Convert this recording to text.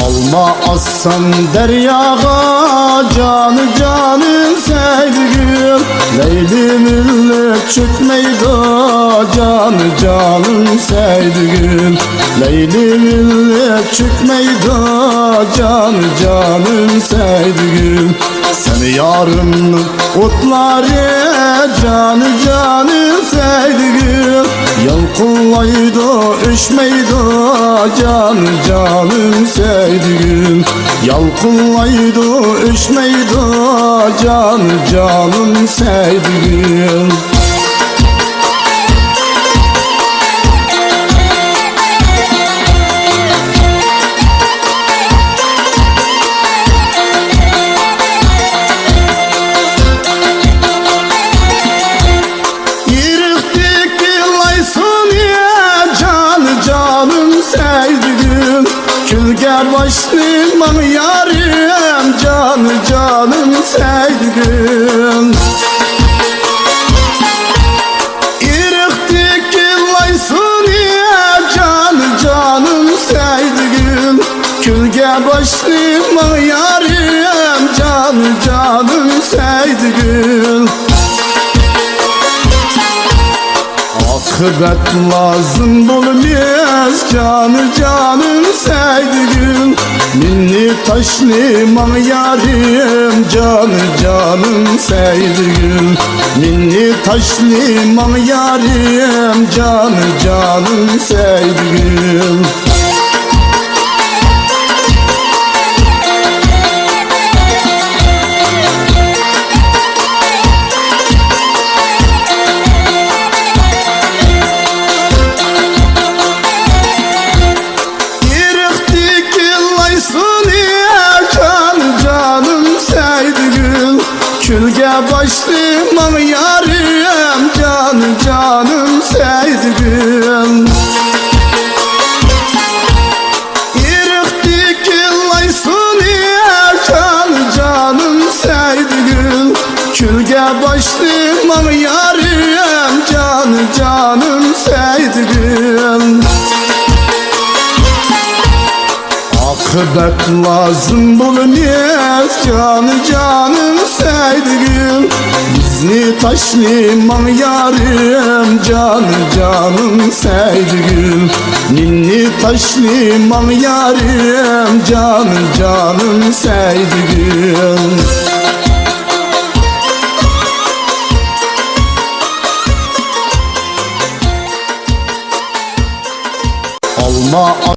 Alma assan deryağa canı canı sevgim, Leyli millet çökmeyda canı canım sevgim, Leyli millet çökmeyda canı canım sevgim. Sen yarımın otları canı canı sevgim, yalkınlayda öşmeyda canı canım sevgim, yalkınlayda öşmeyda canı canım sevgim. Külger başlıman yarim canı canım sevgim, İrik dikillaysın ya canı canım sevgim, Külger başlıman yarim canı canım sevgim. Akıbet lazım bulmaz canı canım sevgim, Minni taşliman yarim canı canım sevgim, Minni taşliman yarim canı canım sevgim. Külge başlıman yarim canı canım sevgim, İrik dikillaysın ya canı canım sevgim, Külge başlıman yarim canı canım sevgim. Akıbet lazım bulmaz canı canım sevgim, Bizni taşliman yarim canı canım sevgim, Ninni taşliman yarim canı canım sevgim. Alma